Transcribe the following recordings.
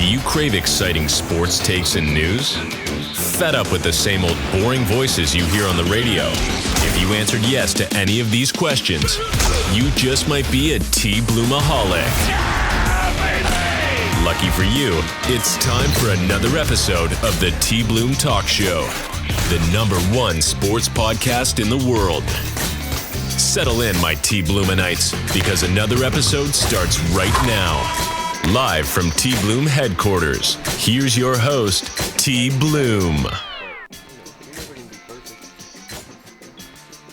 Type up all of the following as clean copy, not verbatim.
Do you crave exciting sports takes and news? Fed up with the same old boring voices you hear on the radio? If you answered yes to any of these questions, you just might be a Tbloomaholic. Lucky for you, it's time for another episode of the Tbloom Talk Show, the #1 sports podcast in the world. Settle in, my Tbloomanites, because another episode starts right now. Live from Tbloom headquarters, here's your host, Tbloom.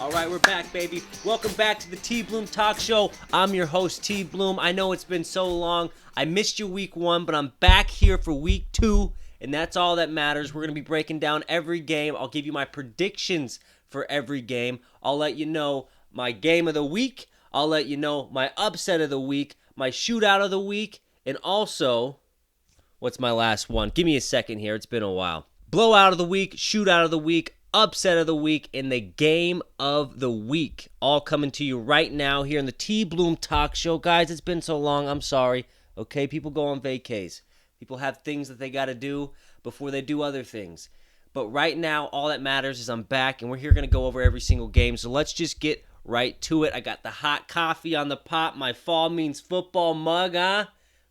All right, we're back, baby. Welcome back to the Tbloom Talk Show. I'm your host, Tbloom. I know it's been so long. I missed you week 1, but I'm back here for week 2, and that's all that matters. We're going to be breaking down every game. I'll give you my predictions for every game. I'll let you know my game of the week. I'll let you know my upset of the week, my shootout of the week, and also, what's my last one? Give me a second here. It's been a while. Blowout of the week, shootout of the week, upset of the week, and the game of the week. All coming to you right now here in the Tbloom Talk Show. Guys, it's been so long. I'm sorry. Okay, people go on vacays. People have things that they got to do before they do other things. But right now, all that matters is I'm back, and we're here going to go over every single game. So let's just get right to it. I got the hot coffee on the pot, my fall means football mug, huh?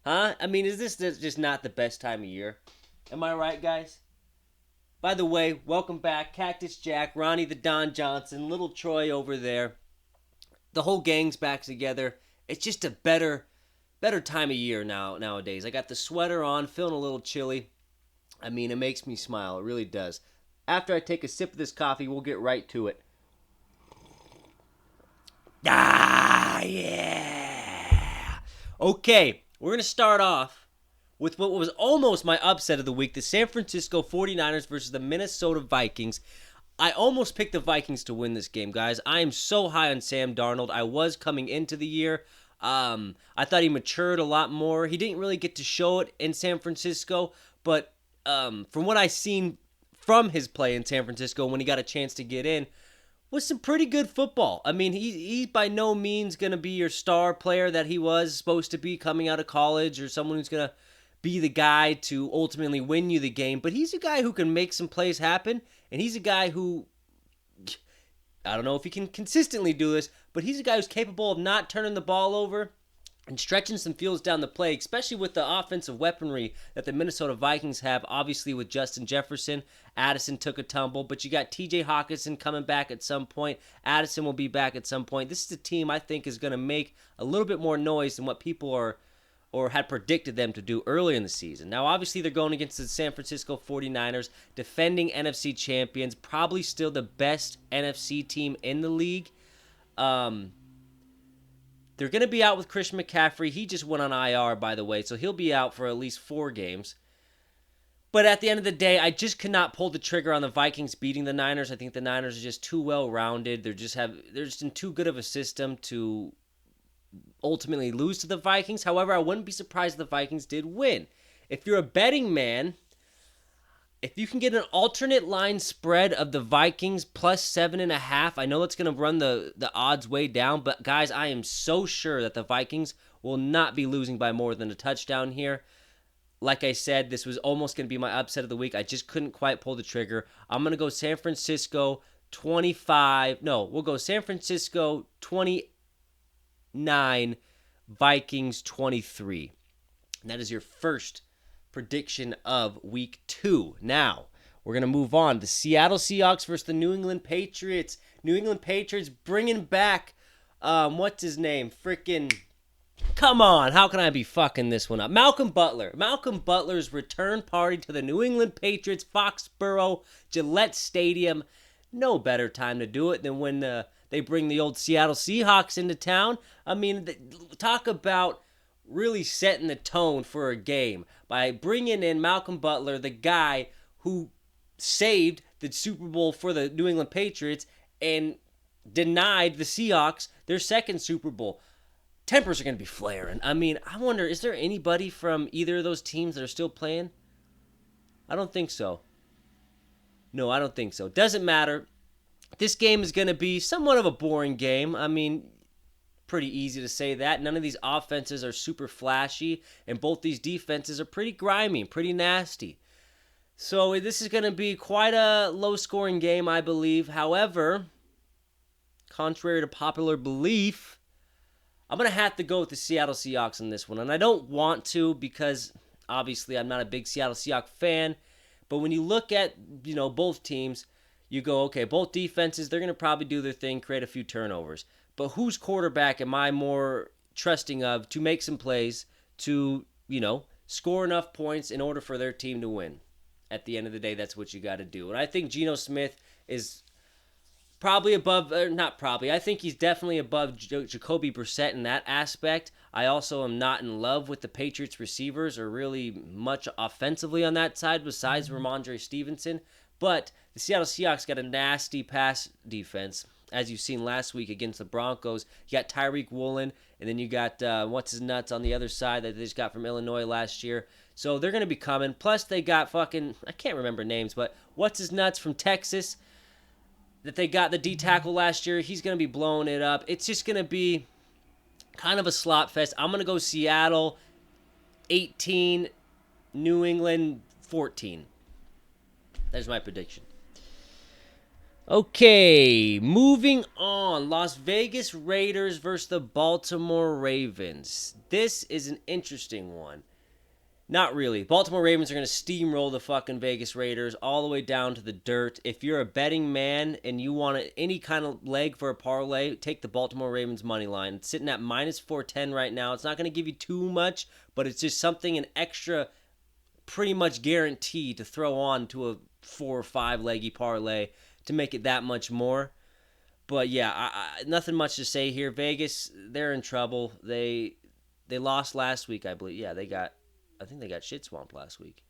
I mean, is this just not the best time of year? Am I right, guys? By the way, welcome back. Cactus Jack, Ronnie the Don Johnson, little Troy over there. The whole gang's back together. It's just a better time of year nowadays. I got the sweater on, feeling a little chilly. I mean, it makes me smile. It really does. After I take a sip of this coffee, we'll get right to it. Ah, yeah. Okay. We're going to start off with what was almost my upset of the week, the San Francisco 49ers versus the Minnesota Vikings. I almost picked the Vikings to win this game, guys. I am so high on Sam Darnold. I was coming into the year. I thought he matured a lot more. He didn't really get to show it in San Francisco, but from what I've seen from his play in San Francisco when he got a chance to get in, was some pretty good football. I mean, he's by no means going to be your star player that he was supposed to be coming out of college or someone who's going to be the guy to ultimately win you the game. But he's a guy who can make some plays happen, and he's a guy who, I don't know if he can consistently do this, but he's a guy who's capable of not turning the ball over and stretching some fields down the play, especially with the offensive weaponry that the Minnesota Vikings have, obviously with Justin Jefferson. Addison took a tumble, but you got TJ Hawkinson coming back at some point. Addison will be back at some point. This is a team I think is going to make a little bit more noise than what people or had predicted them to do earlier in the season. Now, obviously, they're going against the San Francisco 49ers, defending NFC champions, probably still the best NFC team in the league. They're going to be out with Christian McCaffrey. He just went on IR, by the way, so he'll be out for at least 4 games. But at the end of the day, I just could not pull the trigger on the Vikings beating the Niners. I think the Niners are just too well-rounded. They're just in too good of a system to ultimately lose to the Vikings. However, I wouldn't be surprised if the Vikings did win. If you're a betting man, if you can get an alternate line spread of the Vikings plus 7.5, I know that's going to run the odds way down, but guys, I am so sure that the Vikings will not be losing by more than a touchdown here. Like I said, this was almost going to be my upset of the week. I just couldn't quite pull the trigger. I'm going to go San Francisco 25. No, we'll go San Francisco 29, Vikings 23. And that is your first prediction of week 2. Now, we're going to move on. The Seattle Seahawks versus the New England Patriots. New England Patriots bringing back, what's his name? Freaking, come on. How can I be fucking this one up? Malcolm Butler. Malcolm Butler's return party to the New England Patriots, Foxborough, Gillette Stadium. No better time to do it than when they bring the old Seattle Seahawks into town. I mean, talk about really setting the tone for a game by bringing in Malcolm Butler, the guy who saved the Super Bowl for the New England Patriots and denied the Seahawks their second Super Bowl. Tempers are going to be flaring. I mean, I wonder, is there anybody from either of those teams that are still playing? I don't think so. No, I don't think so. Doesn't matter. This game is going to be somewhat of a boring game. I mean, pretty easy to say that. None of these offenses are super flashy, and both these defenses are pretty grimy, pretty nasty. So this is going to be quite a low-scoring game, I believe. However, contrary to popular belief, I'm going to have to go with the Seattle Seahawks on this one. And I don't want to because, obviously, I'm not a big Seattle Seahawks fan. But when you look at, both teams, you go, okay, both defenses, they're going to probably do their thing, create a few turnovers. But whose quarterback am I more trusting of to make some plays to, score enough points in order for their team to win? At the end of the day, that's what you got to do. And I think Geno Smith is probably above, or not probably, I think he's definitely above Jacoby Brissett in that aspect. I also am not in love with the Patriots receivers or really much offensively on that side besides Ramondre Stevenson. But the Seattle Seahawks got a nasty pass defense, as you've seen last week against the Broncos. You got Tyreek Woolen, and then you got what's-his-nuts on the other side that they just got from Illinois last year. So they're going to be coming. Plus, they got I can't remember names, but what's-his-nuts from Texas that they got the D-tackle last year. He's going to be blowing it up. It's just going to be kind of a slot fest. I'm going to go Seattle 18, New England 14. There's my prediction. Okay, moving on. Las Vegas Raiders versus the Baltimore Ravens. This is an interesting one. Not really. Baltimore Ravens are going to steamroll the fucking Vegas Raiders all the way down to the dirt. If you're a betting man and you want any kind of leg for a parlay, take the Baltimore Ravens money line. It's sitting at minus 410 right now. It's not going to give you too much, but it's just something, an extra pretty much guarantee to throw on to a 4 or 5 leggy parlay to make it that much more. But yeah, nothing much to say here. Vegas, they're in trouble. They lost last week, I believe. Yeah, I think they got shit swamped last week.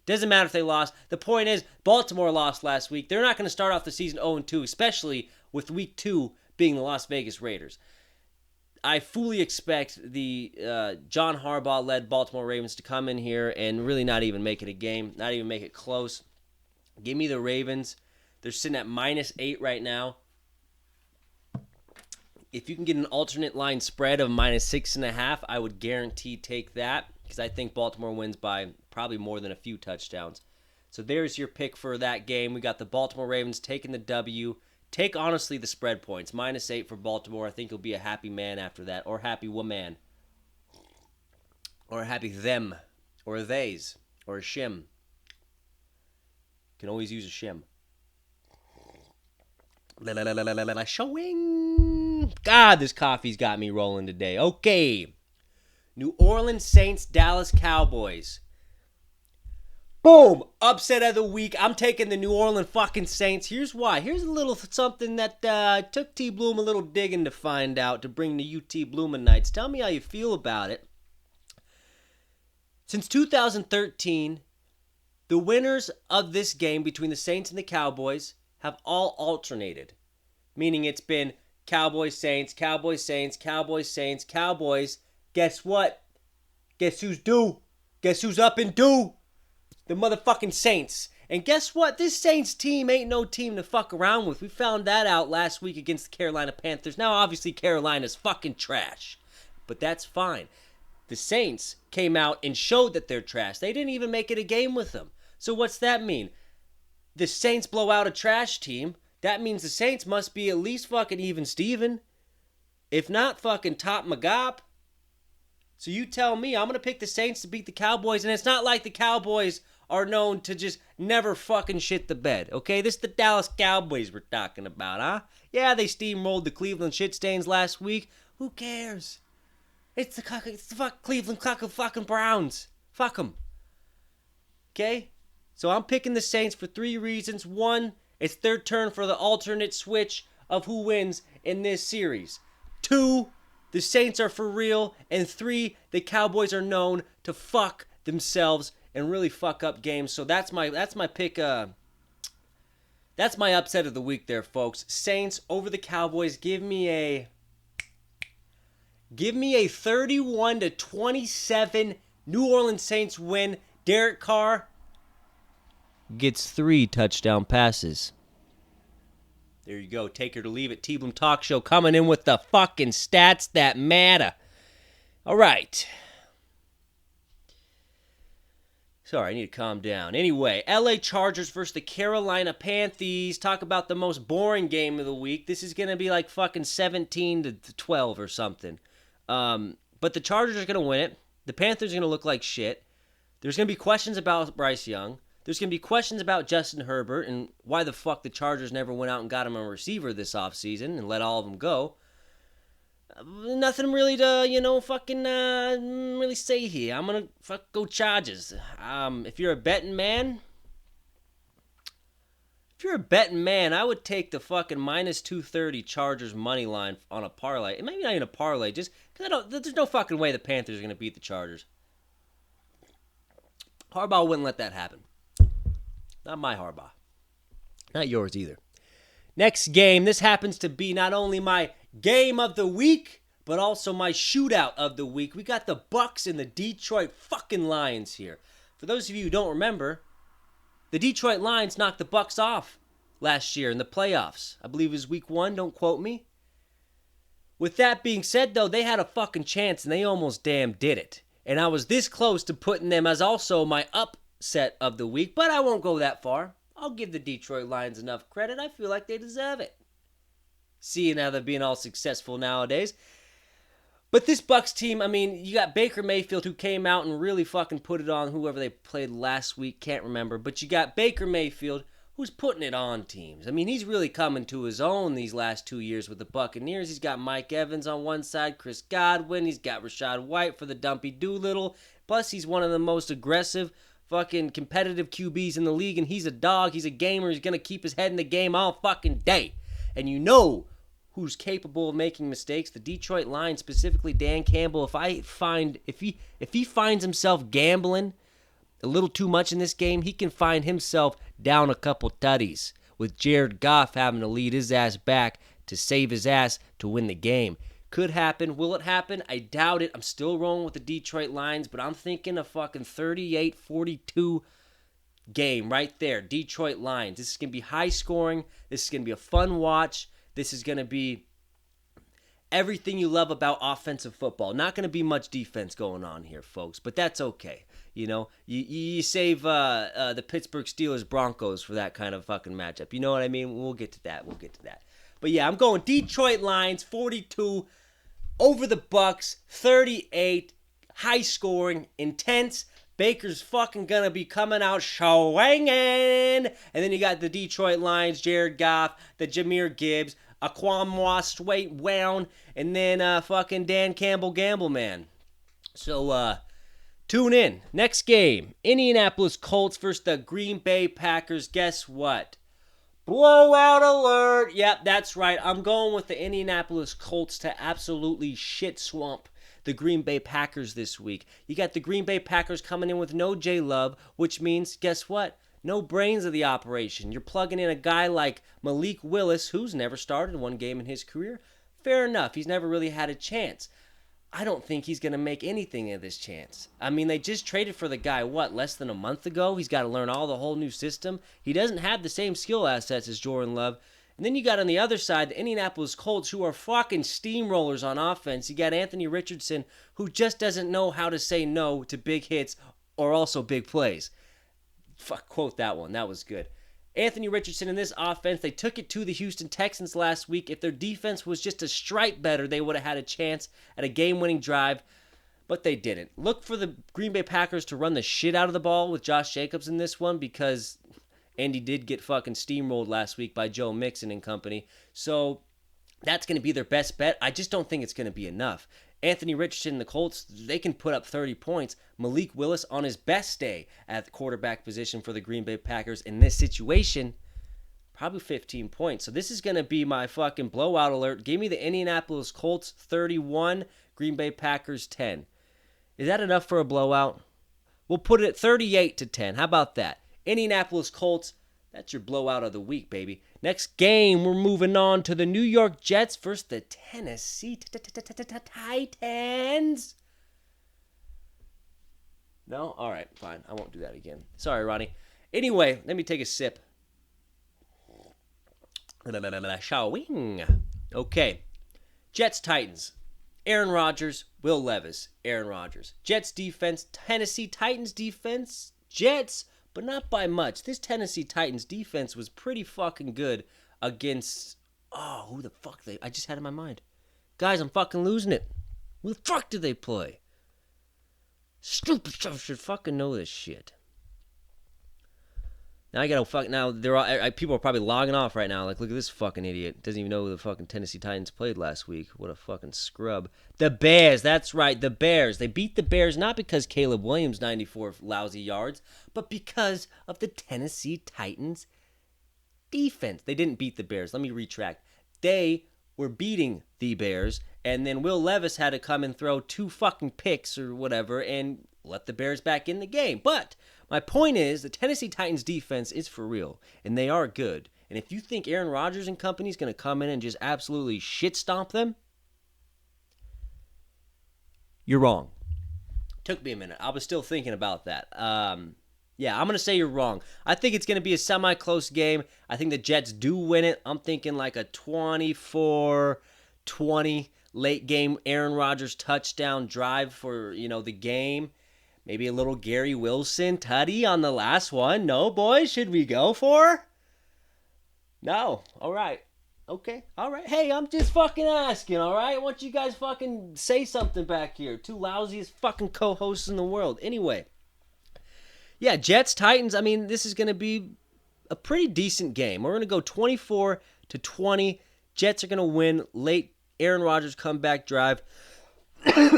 Doesn't matter if they lost. The point is, Baltimore lost last week. They're not going to start off the season 0-2, especially with week 2 being the Las Vegas Raiders. I fully expect the John Harbaugh-led Baltimore Ravens to come in here and really not even make it a game, not even make it close. Give me the Ravens. They're sitting at minus 8 right now. If you can get an alternate line spread of minus 6.5, I would guarantee take that because I think Baltimore wins by probably more than a few touchdowns. So there's your pick for that game. We got the Baltimore Ravens taking the W. Take, honestly, the spread points. Minus 8 for Baltimore. I think you'll be a happy man after that, or happy woman, or a happy them, or a theys, or a shim. Can always use a shim. Showing. God, this coffee's got me rolling today. Okay. New Orleans Saints, Dallas Cowboys. Boom! Upset of the week. I'm taking the New Orleans fucking Saints. Here's why. Here's a little something that took Tbloom a little digging to find out to bring the Tbloomanites. Tell me how you feel about it. Since 2013, the winners of this game between the Saints and the Cowboys have all alternated. Meaning it's been Cowboys, Saints, Cowboys, Saints, Cowboys, Saints, Cowboys. Guess what? Guess who's due? Guess who's up and due? The motherfucking Saints. And guess what? This Saints team ain't no team to fuck around with. We found that out last week against the Carolina Panthers. Now, obviously, Carolina's fucking trash. But that's fine. The Saints came out and showed that they're trash. They didn't even make it a game with them. So what's that mean? The Saints blow out a trash team. That means the Saints must be at least fucking even Steven. If not fucking top Magop. So you tell me, I'm going to pick the Saints to beat the Cowboys. And it's not like the Cowboys are known to just never fucking shit the bed. Okay, this is the Dallas Cowboys we're talking about, huh? Yeah, they steamrolled the Cleveland shit stains last week. Who cares? It's the Cleveland fucking Browns. Fuck them. Okay? So I'm picking the Saints for 3 reasons. 1, it's their turn for the alternate switch of who wins in this series. 2, the Saints are for real. And 3, the Cowboys are known to fuck themselves and really fuck up games. So that's my pick. That's my upset of the week there, folks. Saints over the Cowboys. Give me a 31-27 New Orleans Saints win. Derek Carr gets 3 touchdown passes. There you go. Take it or leave it. Tbloom Talk Show coming in with the fucking stats that matter. All right. Sorry, I need to calm down. Anyway, LA Chargers versus the Carolina Panthers. Talk about the most boring game of the week. This is going to be like fucking 17-12 or something. But the Chargers are going to win it. The Panthers are going to look like shit. There's going to be questions about Bryce Young. There's going to be questions about Justin Herbert and why the fuck the Chargers never went out and got him a receiver this offseason and let all of them go. Nothing really to, fucking really say here. I'm going to go Chargers. If you're a betting man, I would take the fucking minus 230 Chargers money line on a parlay. Maybe not even a parlay, just because there's no fucking way the Panthers are going to beat the Chargers. Harbaugh wouldn't let that happen. Not my Harbaugh. Not yours either. Next game. This happens to be not only my game of the week, but also my shootout of the week. We got the Bucks and the Detroit fucking Lions here. For those of you who don't remember, the Detroit Lions knocked the Bucks off last year in the playoffs. I believe it was week 1. Don't quote me. With that being said, though, they had a fucking chance and they almost damn did it. And I was this close to putting them as also my upset of the week, but I won't go that far. I'll give the Detroit Lions enough credit. I feel like they deserve it. Seeing how they're being all successful nowadays. But this Bucks team, I mean, you got Baker Mayfield who came out and really fucking put it on whoever they played last week. Can't remember. But you got Baker Mayfield who's putting it on teams. I mean, he's really coming to his own these last 2 years with the Buccaneers. He's got Mike Evans on one side, Chris Godwin. He's got Rashad White for the Dumpy Doolittle. Plus, he's one of the most aggressive fucking competitive QBs in the league, and he's a dog. He's a gamer. He's going to keep his head in the game all fucking day. And you know who's capable of making mistakes? The Detroit Lions, specifically Dan Campbell. If he finds himself gambling a little too much in this game, he can find himself down a couple tutties with Jared Goff having to lead his ass back to save his ass to win the game. Could happen. Will it happen? I doubt it. I'm still rolling with the Detroit Lions, but I'm thinking a fucking 38-42 game right there. Detroit Lions. This is going to be high scoring. This is going to be a fun watch. This is going to be everything you love about offensive football. Not going to be much defense going on here, folks, but that's okay. You know, you save the Pittsburgh Steelers Broncos for that kind of fucking matchup. You know what I mean? We'll get to that. But yeah, I'm going Detroit Lions 42 over the Bucks 38. High scoring, intense. Baker's fucking gonna be coming out swinging. And then you got the Detroit Lions, Jared Goff, the Jahmyr Gibbs, Aquamwa Straight Wound, and then fucking Dan Campbell Gamble Man. So tune in. Next game, Indianapolis Colts versus the Green Bay Packers. Guess what? Blowout alert. Yep, that's right. I'm going with the Indianapolis Colts to absolutely shit swamp the Green Bay Packers this week. You got the Green Bay Packers coming in with no J Love, which means, guess what? No brains of the operation. You're plugging in a guy like Malik Willis, who's never started one game in his career. Fair enough. He's never really had a chance. I don't think he's going to make anything of this chance. I mean, they just traded for the guy, less than a month ago? He's got to learn all the whole new system. He doesn't have the same skill assets as Jordan Love. And then you got on the other side the Indianapolis Colts, who are fucking steamrollers on offense. You got Anthony Richardson, who just doesn't know how to say no to big hits or also big plays. Quote that one. That was good. Anthony Richardson in this offense, they took it to the Houston Texans last week. If their defense was just a stripe better, they would have had a chance at a game-winning drive, but they didn't. Look for the Green Bay Packers to run the shit out of the ball with Josh Jacobs in this one because Andy did get fucking steamrolled last week by Joe Mixon and company. So that's going to be their best bet. I just don't think it's going to be enough. Anthony Richardson and the Colts, they can put up 30 points. Malik Willis on his best day at the quarterback position for the Green Bay Packers in this situation, probably 15 points. So this is going to be my fucking blowout alert. Give me the Indianapolis Colts 31, Green Bay Packers 10. Is that enough for a blowout? We'll put it at 38-10. How about that? Indianapolis Colts, that's your blowout of the week, baby. Next game, we're moving on to the New York Jets versus the Tennessee Titans. No? All right, fine. I won't do that again. Sorry, Ronnie. Anyway, let me take a sip. Shawing. Okay. Jets, Titans. Aaron Rodgers, Will Levis, Aaron Rodgers. Jets defense, Tennessee Titans defense, Jets, but not by much. This Tennessee Titans defense was pretty fucking good against, who the fuck I just had in my mind. Guys, I'm fucking losing it. Who the fuck did they play? Stupid stuff should fucking know this shit. Now I gotta fuck. Now they're all, people are probably logging off right now. Like, look at this fucking idiot. Doesn't even know who the fucking Tennessee Titans played last week. What a fucking scrub. The Bears. That's right. The Bears. They beat the Bears not because Caleb Williams 94 lousy yards, but because of the Tennessee Titans defense. They didn't beat the Bears. Let me retract. They were beating the Bears, and then Will Levis had to come and throw 2 fucking picks or whatever and let the Bears back in the game. But my point is, the Tennessee Titans defense is for real, and they are good. And if you think Aaron Rodgers and company is going to come in and just absolutely shit stomp them, you're wrong. Took me a minute. I was still thinking about that. Yeah, I'm going to say you're wrong. I think it's going to be a semi-close game. I think the Jets do win it. I'm thinking like a 24-20 late game Aaron Rodgers touchdown drive for, the game. Maybe a little Gary Wilson tutty on the last one. No, boys, should we go for? No. All right. Okay. All right. Hey, I'm just fucking asking, all right? I want you guys fucking say something back here. 2 lousiest fucking co-hosts in the world. Anyway. Yeah, Jets, Titans, I mean, this is going to be a pretty decent game. We're going to go 24-20. Jets are going to win late Aaron Rodgers comeback drive. I'm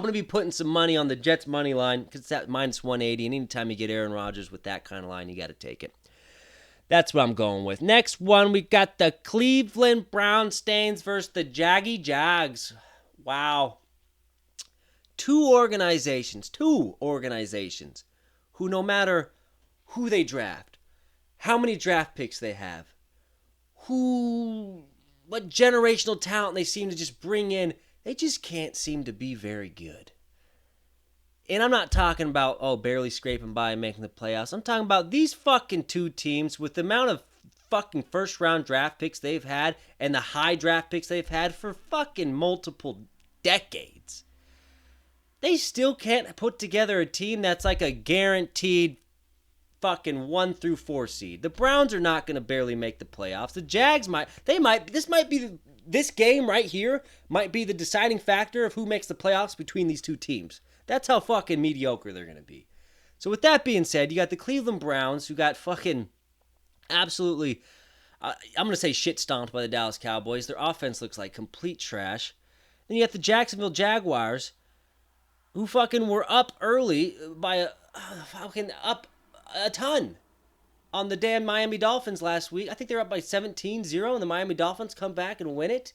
going to be putting some money on the Jets money line because it's at minus 180. And anytime you get Aaron Rodgers with that kind of line, you got to take it. That's what I'm going with. Next one, we got the Cleveland Brown Stains versus the Jaggy Jags. Wow. Two organizations who, no matter who they draft, how many draft picks they have, what generational talent they seem to just bring in, they just can't seem to be very good. And I'm not talking about, barely scraping by and making the playoffs. I'm talking about these fucking 2 teams with the amount of fucking first-round draft picks they've had and the high draft picks they've had for fucking multiple decades. They still can't put together a team that's like a guaranteed fucking 1-4 seed. The Browns are not going to barely make the playoffs. The Jags this game right here might be the deciding factor of who makes the playoffs between these 2 teams. That's how fucking mediocre they're going to be. So with that being said, you got the Cleveland Browns who got fucking absolutely, I'm going to say shit stomped by the Dallas Cowboys. Their offense looks like complete trash. Then you got the Jacksonville Jaguars who fucking were up early by up a ton on the damn Miami Dolphins last week. I think they were up by 17-0, and the Miami Dolphins come back and win it.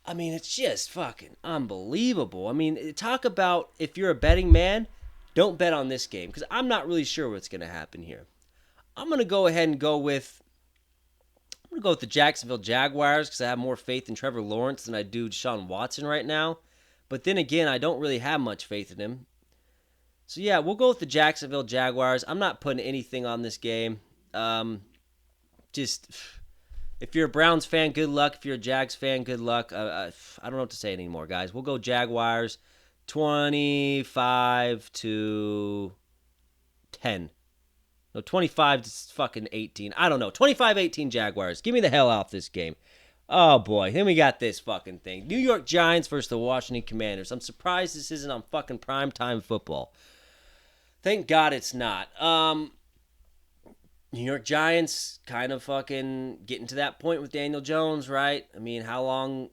I mean, it's just fucking unbelievable. I mean, talk about if you're a betting man, don't bet on this game, because I'm not really sure what's going to happen here. I'm going to go ahead and go with the Jacksonville Jaguars, because I have more faith in Trevor Lawrence than I do Deshaun Watson right now. But then again, I don't really have much faith in him. So yeah, we'll go with the Jacksonville Jaguars. I'm not putting anything on this game. Just, if you're a Browns fan, good luck. If you're a Jags fan, good luck. I don't know what to say anymore, guys. We'll go Jaguars 25-10. No, 25-18. I don't know. 25-18 Jaguars. Give me the hell off this game. Oh, boy. Then we got this fucking thing. New York Giants versus the Washington Commanders. I'm surprised this isn't on fucking primetime football. Thank God it's not. New York Giants kind of fucking getting to that point with Daniel Jones, right? I mean, how long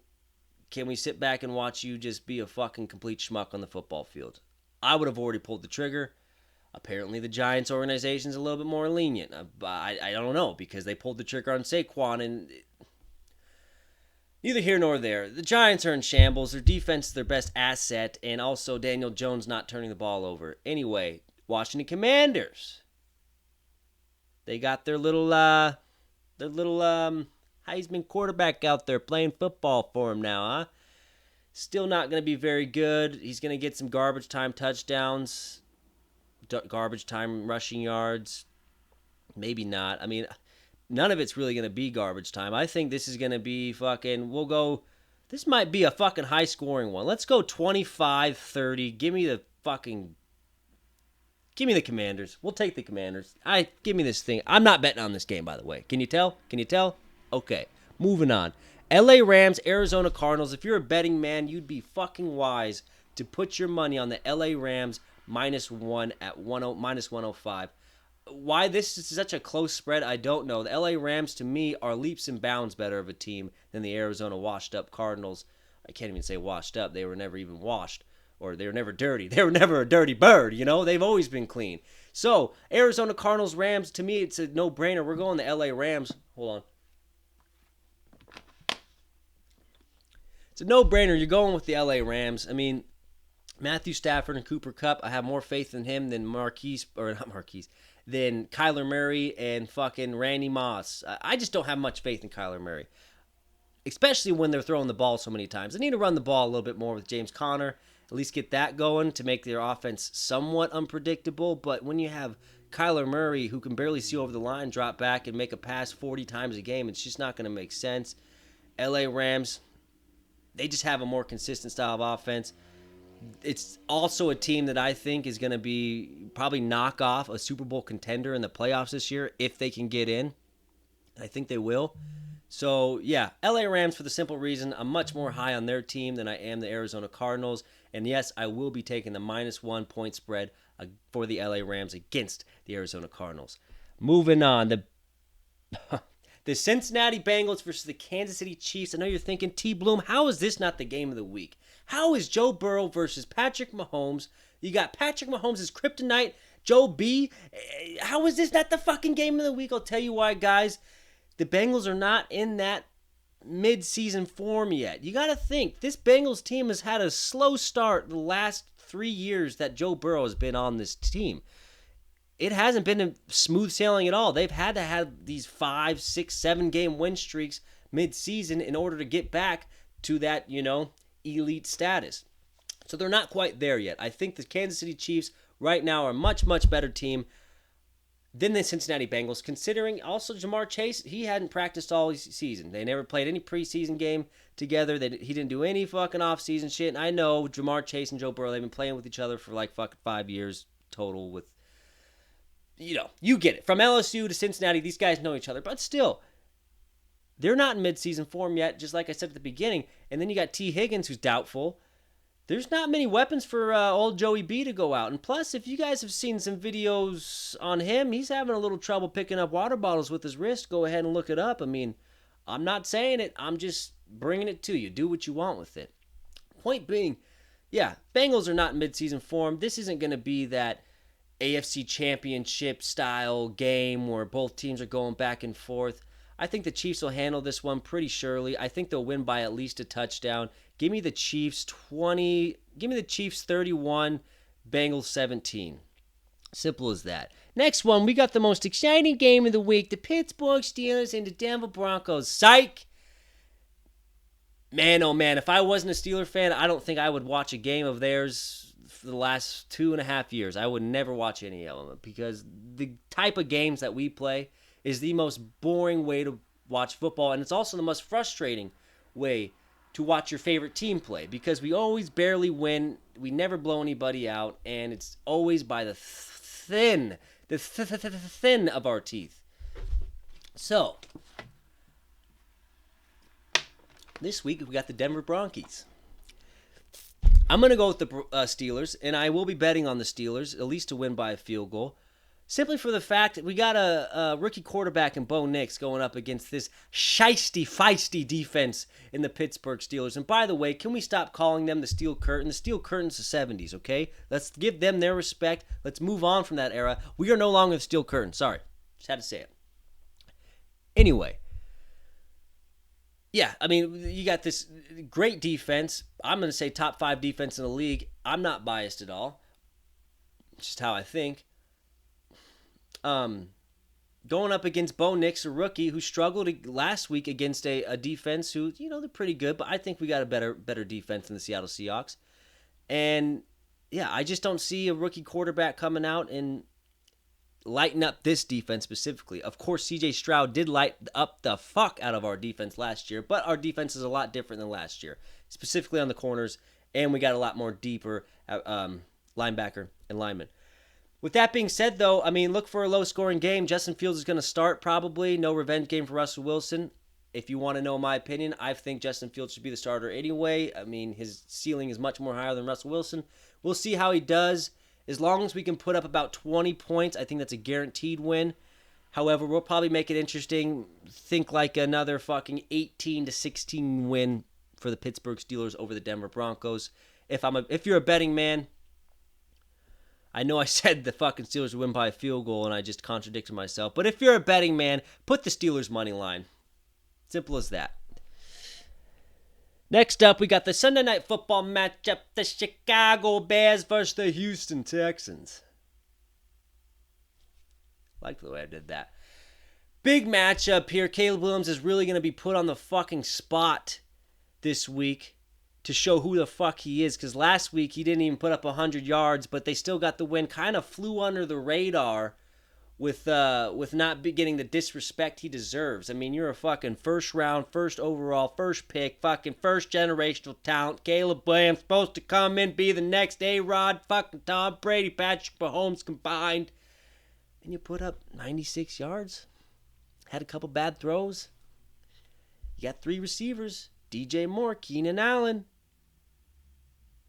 can we sit back and watch you just be a fucking complete schmuck on the football field? I would have already pulled the trigger. Apparently, the Giants organization is a little bit more lenient. I don't know, because they pulled the trigger on Saquon, and neither here nor there. The Giants are in shambles. Their defense is their best asset, and also Daniel Jones not turning the ball over. Anyway, Washington Commanders. They got their little Heisman quarterback out there playing football for him now, huh? Still not going to be very good. He's going to get some garbage time touchdowns, garbage time rushing yards. Maybe not. I mean, none of it's really going to be garbage time. I think this is going to be we'll go, this might be a fucking high scoring one. Let's go 25-30. Give me the Commanders. We'll take the Commanders. Give me this thing. I'm not betting on this game, by the way. Can you tell? Okay. Moving on. LA Rams, Arizona Cardinals. If you're a betting man, you'd be fucking wise to put your money on the LA Rams -1 at minus 105. Why this is such a close spread, I don't know. The LA Rams, to me, are leaps and bounds better of a team than the Arizona washed-up Cardinals. I can't even say washed up. They were never even washed. Or they were never dirty. They were never a dirty bird, They've always been clean. So, Arizona Cardinals, Rams, to me, it's a no-brainer. We're going the LA Rams. Hold on. It's a no-brainer. You're going with the LA Rams. I mean, Matthew Stafford and Cooper Kupp, I have more faith in him than than Kyler Murray and fucking Randy Moss. I just don't have much faith in Kyler Murray, especially when they're throwing the ball so many times. They need to run the ball a little bit more with James Conner, at least get that going to make their offense somewhat unpredictable. But when you have Kyler Murray, who can barely see over the line, drop back and make a pass 40 times a game, it's just not going to make sense. LA Rams, they just have a more consistent style of offense. It's also a team that I think is going to be probably knock off a Super Bowl contender in the playoffs this year if they can get in. I think they will. So, yeah, LA Rams for the simple reason I'm much more high on their team than I am the Arizona Cardinals. And yes, I will be taking the -1 point spread for the LA Rams against the Arizona Cardinals. Moving on, the Cincinnati Bengals versus the Kansas City Chiefs. I know you're thinking, Tbloom, how is this not the game of the week? How is Joe Burrow versus Patrick Mahomes? You got Patrick Mahomes' kryptonite, Joe B. How is this not the fucking game of the week? I'll tell you why, guys. The Bengals are not in that mid-season form yet. You got to think, this Bengals team has had a slow start the last 3 years that Joe Burrow has been on this team. It hasn't been a smooth sailing at all. They've had to have these 5, 6, 7 game win streaks mid-season in order to get back to that, elite status. So they're not quite there yet. I think the Kansas City Chiefs right now are a much, much better team than the Cincinnati Bengals, considering also Jamar Chase, he hadn't practiced all season. They never played any preseason game together. He didn't do any fucking offseason shit. And I know Jamar Chase and Joe Burrow, they've been playing with each other for like fucking 5 years total with, you get it. From LSU to Cincinnati, these guys know each other. But still, they're not in midseason form yet, just like I said at the beginning. And then you got T. Higgins, who's doubtful. There's not many weapons for old Joey B to go out. And plus, if you guys have seen some videos on him, he's having a little trouble picking up water bottles with his wrist. Go ahead and look it up. I mean, I'm not saying it. I'm just bringing it to you. Do what you want with it. Point being, yeah, Bengals are not in midseason form. This isn't going to be that AFC Championship style game where both teams are going back and forth. I think the Chiefs will handle this one pretty surely. I think they'll win by at least a touchdown. Give me the Chiefs 20. Give me the Chiefs 31, Bengals 17. Simple as that. Next one, we got the most exciting game of the week. The Pittsburgh Steelers and the Denver Broncos. Psych! Man, oh man, if I wasn't a Steeler fan, I don't think I would watch a game of theirs for the last 2.5 years. I would never watch any of them because the type of games that we play is the most boring way to watch football, and it's also the most frustrating way to watch your favorite team play because we always barely win, we never blow anybody out, and it's always by the thin of our teeth. So, this week we got the Denver Broncos. I'm going to go with the Steelers, and I will be betting on the Steelers, at least to win by a field goal. Simply for the fact that we got a rookie quarterback in Bo Nix going up against this feisty defense in the Pittsburgh Steelers. And by the way, can we stop calling them the Steel Curtain? The Steel Curtain's the 70s, okay? Let's give them their respect. Let's move on from that era. We are no longer the Steel Curtain. Sorry. Just had to say it. Anyway. Yeah, I mean, you got this great defense. I'm going to say top 5 defense in the league. I'm not biased at all. It's just how I think. Going up against Bo Nix, a rookie who struggled last week against a defense who, they're pretty good, but I think we got a better defense than the Seattle Seahawks. And, yeah, I just don't see a rookie quarterback coming out and lighten up this defense specifically. Of course, C.J. Stroud did light up the fuck out of our defense last year, but our defense is a lot different than last year, specifically on the corners, and we got a lot more deeper linebacker and lineman. With that being said, though, I mean, look for a low-scoring game. Justin Fields is going to start probably. No revenge game for Russell Wilson. If you want to know my opinion, I think Justin Fields should be the starter anyway. I mean, his ceiling is much more higher than Russell Wilson. We'll see how he does. As long as we can put up about 20 points, I think that's a guaranteed win. However, we'll probably make it interesting. Think like another fucking 18-16 win for the Pittsburgh Steelers over the Denver Broncos. If you're a betting man, I know I said the fucking Steelers would win by a field goal and I just contradicted myself. But if you're a betting man, put the Steelers money line. Simple as that. Next up, we got the Sunday Night Football matchup, the Chicago Bears versus the Houston Texans. Like the way I did that. Big matchup here. Caleb Williams is really going to be put on the fucking spot this week to show who the fuck he is, because last week he didn't even put up 100 yards, but they still got the win. Kind of flew under the radar with not getting the disrespect he deserves. I mean, you're a fucking first round, first overall, first pick, fucking first generational talent. Caleb Williams supposed to come in, be the next A-Rod, fucking Tom Brady, Patrick Mahomes combined. And you put up 96 yards. Had a couple bad throws. You got 3 receivers. DJ Moore, Keenan Allen.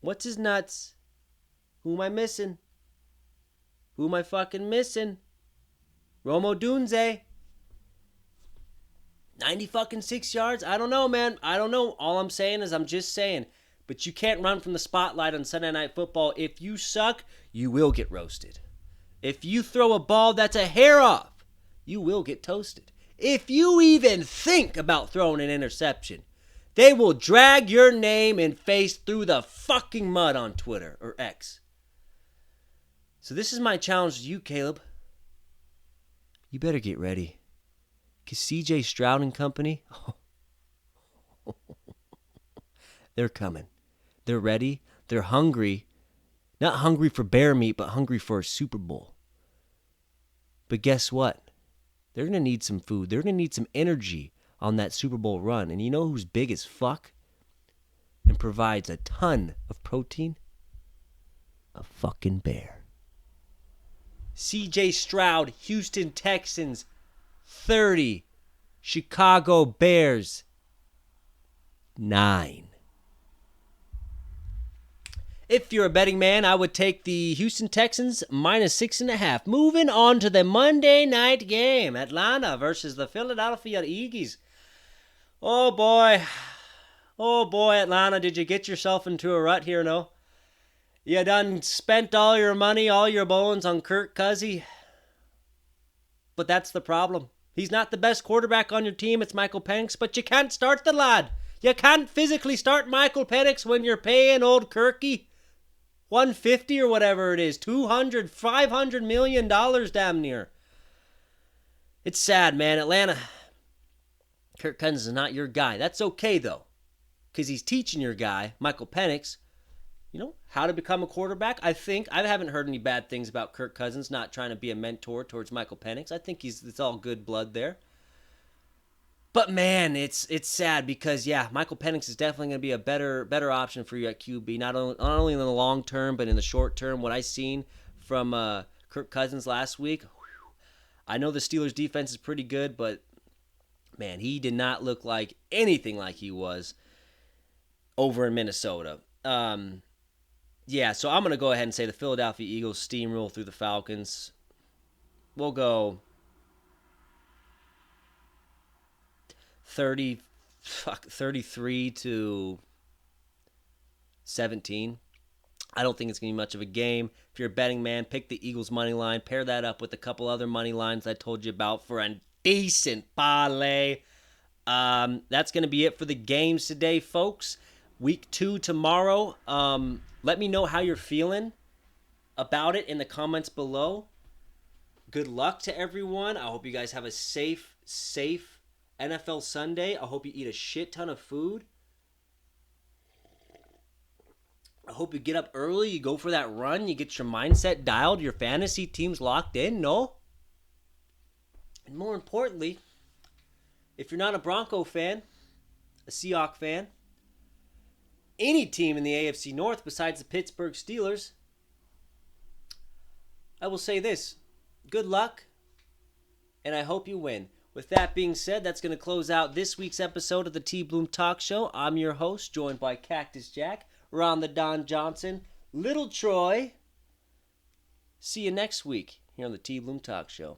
What's his nuts? Who am I missing? Who am I fucking missing? Romo Dunze. 90 fucking 6 yards? I don't know, man. I don't know. All I'm saying is I'm just saying. But you can't run from the spotlight on Sunday Night Football. If you suck, you will get roasted. If you throw a ball that's a hair off, you will get toasted. If you even think about throwing an interception, they will drag your name and face through the fucking mud on Twitter or X. So this is my challenge to you, Caleb. You better get ready. Because CJ Stroud and company, they're coming. They're ready. They're hungry. Not hungry for bear meat, but hungry for a Super Bowl. But guess what? They're going to need some food. They're going to need some energy on that Super Bowl run. And you know who's big as fuck and provides a ton of protein? A fucking bear. CJ Stroud, Houston Texans, 30. Chicago Bears, 9. If you're a betting man, I would take the Houston Texans minus 6.5. Moving on to the Monday night game. Atlanta versus the Philadelphia Eagles. Oh boy. Oh boy, Atlanta. Did you get yourself into a rut here, no? You done spent all your money, all your bones on Kirk Cousins. But that's the problem. He's not the best quarterback on your team. It's Michael Penix, but you can't start the lad. You can't physically start Michael Penix when you're paying old Kirky $150 or whatever it is, $200, $500 million damn near. It's sad, man. Atlanta, Kirk Cousins is not your guy. That's okay, though, because he's teaching your guy, Michael Penix, how to become a quarterback. I haven't heard any bad things about Kirk Cousins not trying to be a mentor towards Michael Penix. I think it's all good blood there. But man, it's sad because Michael Penix is definitely going to be a better option for you at QB. Not only in the long term, but in the short term. What I seen from Kirk Cousins last week, I know the Steelers' defense is pretty good, but man, he did not look like anything like he was over in Minnesota. So I'm going to go ahead and say the Philadelphia Eagles steamroll through the Falcons. We'll go 33-17. I don't think it's going to be much of a game. If you're a betting man, pick the Eagles money line. Pair that up with a couple other money lines I told you about for a decent parlay. That's going to be it for the games today, folks. Week 2 tomorrow. Let me know how you're feeling about it in the comments below. Good luck to everyone. I hope you guys have a safe NFL Sunday. I hope you eat a shit ton of food. I hope you get up early. You go for that run. You get your mindset dialed. Your fantasy team's locked in. No? And more importantly, if you're not a Bronco fan, a Seahawks fan, any team in the AFC North besides the Pittsburgh Steelers, I will say this. Good luck, and I hope you win. With that being said, that's going to close out this week's episode of the Tbloom Talk Show. I'm your host, joined by Cactus Jack, Ron the Don Johnson, Little Troy. See you next week here on the Tbloom Talk Show.